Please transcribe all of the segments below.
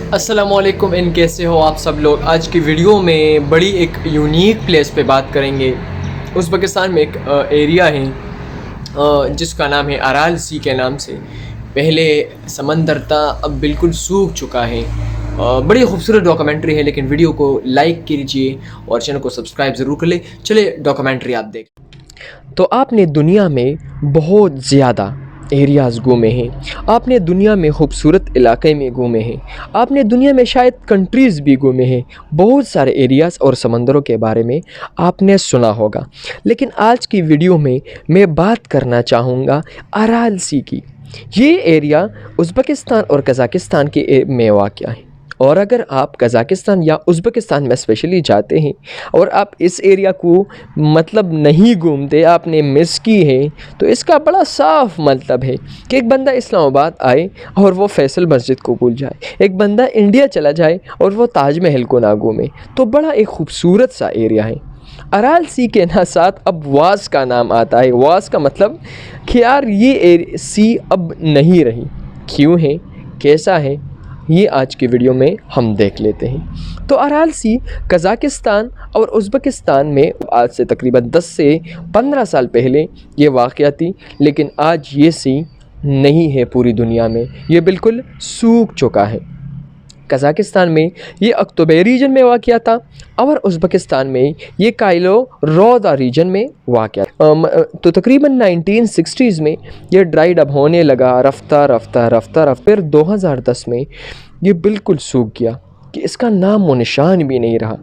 अस्सलामुअलैकुम, कैसे हो आप सब लोग। आज की वीडियो में बड़ी एक यूनिक प्लेस पे बात करेंगे। उज़्बेकिस्तान में एक एरिया है जिसका नाम है अराल सी के नाम से। पहले समंदर था, अब बिल्कुल सूख चुका है। बड़ी खूबसूरत डॉक्यूमेंट्री है, लेकिन वीडियो को लाइक कीजिए और चैनल को सब्सक्राइब ज़रूर कर ले। चले डॉक्यूमेंट्री आप देख। तो आपने दुनिया में बहुत ज़्यादा एरियाज़ घूमे हैं, आपने दुनिया में खूबसूरत इलाके में घूमे हैं, आपने दुनिया में शायद कंट्रीज़ भी घूमे हैं। बहुत सारे एरियाज़ और समंदरों के बारे में आपने सुना होगा, लेकिन आज की वीडियो में मैं बात करना चाहूँगा अराल सी की। ये एरिया उज़्बेकिस्तान और कज़ाकिस्तान के में वाक़या है। और अगर आप कज़ाकिस्तान या उज़्बेकिस्तान में स्पेशली जाते हैं और आप इस एरिया को मतलब नहीं घूमते, आपने मिस की है, तो इसका बड़ा साफ मतलब है कि एक बंदा इस्लामाबाद आए और वो फैसल मस्जिद को भूल जाए, एक बंदा इंडिया चला जाए और वो ताज महल को ना घूमे। तो बड़ा एक खूबसूरत सा एरिया है। अराल सी के ना साथ अब वास का नाम आता है। वास का मतलब कि यार ये सी अब नहीं रही। क्यों है, कैसा है, ये आज की वीडियो में हम देख लेते हैं। तो अराल सी कज़ाकिस्तान और उज़्बेकिस्तान में आज से तकरीबन 10 से 15 साल पहले ये वाक़या थी, लेकिन आज ये सी नहीं है पूरी दुनिया में, ये बिल्कुल सूख चुका है। कज़ाकिस्तान में ये अक्तोबर रीजन में वाक़या था और उज़्बेकिस्तान में ये काइलो रोदा रीजन में वाक़या। तो तकरीबन 1960s में ये ड्राइड अप होने लगा, रफ्ता फिर 2010 में ये बिल्कुल सूख गया कि इसका नाम व निशान भी नहीं रहा।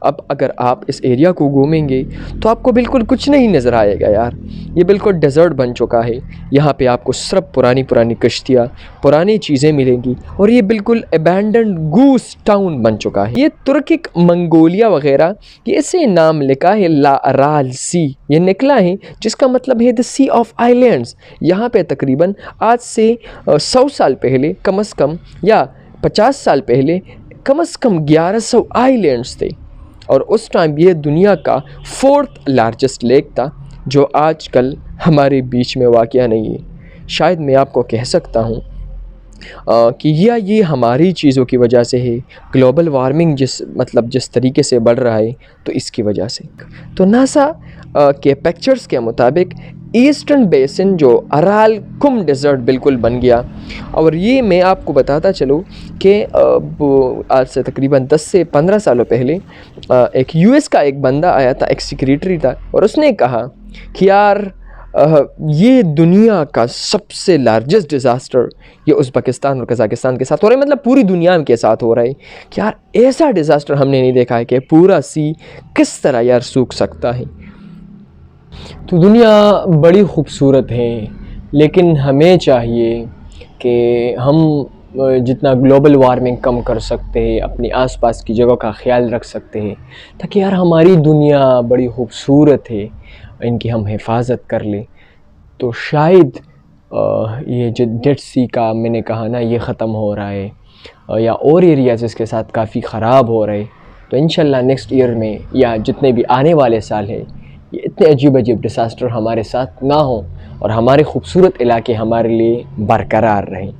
अब अगर आप इस एरिया को घूमेंगे तो आपको बिल्कुल कुछ नहीं नज़र आएगा यार। ये बिल्कुल डेज़र्ट बन चुका है। यहाँ पे आपको सिर्फ पुरानी कश्तियाँ, पुरानी चीज़ें मिलेंगी और ये बिल्कुल अबैंडन्ड गूस टाउन बन चुका है। ये तुर्किक मंगोलिया वगैरह ये इसे नाम लिखा है ला अराल सी, ये निकला है जिसका मतलब है द सी ऑफ आइलैंड्स। यहाँ पे तकरीबन आज से 100 साल पहले कम अज़ कम या 50 साल पहले कम अज़ कम 1100 आइलैंड्स थे और उस टाइम ये दुनिया का 4th लार्जेस्ट लेक था, जो आजकल हमारे बीच में वाक़या नहीं है। शायद मैं आपको कह सकता हूँ कि ये हमारी चीज़ों की वजह से है। ग्लोबल वार्मिंग जिस तरीके से बढ़ रहा है, तो इसकी वजह से। तो नासा के पिक्चर्स के मुताबिक ईस्टर्न बेसिन जो अराल कुम डेज़र्ट बिल्कुल बन गया। और ये मैं आपको बताता चलूँ कि आज से तकरीबन 10 से 15 सालों पहले एक यूएस का एक बंदा आया था, एक सेक्रेटरी था, और उसने कहा कि यार ये दुनिया का सबसे लार्जेस्ट डिज़ास्टर ये उज़्बेकिस्तान और कज़ाकिस्तान के साथ हो रहा है, मतलब पूरी दुनिया के साथ हो रहा है कि यार ऐसा डिज़ास्टर हमने नहीं देखा है कि पूरा सी किस तरह यार सूख सकता है। तो दुनिया बड़ी खूबसूरत है, लेकिन हमें चाहिए कि हम जितना ग्लोबल वार्मिंग कम कर सकते हैं, अपनी आसपास की जगह का ख्याल रख सकते हैं, ताकि यार हमारी दुनिया बड़ी खूबसूरत है, इनकी हम हिफाजत कर लें। तो शायद ये जो डेड सी का मैंने कहा ना, ये ख़त्म हो रहा है या और एरियाज़ इसके साथ काफ़ी ख़राब हो रहे, तो इंशाल्लाह नेक्स्ट ईयर में या जितने भी आने वाले साल है, ये इतने अजीब डिज़ास्टर हमारे साथ ना हो और हमारे खूबसूरत इलाके हमारे लिए बरकरार रहें।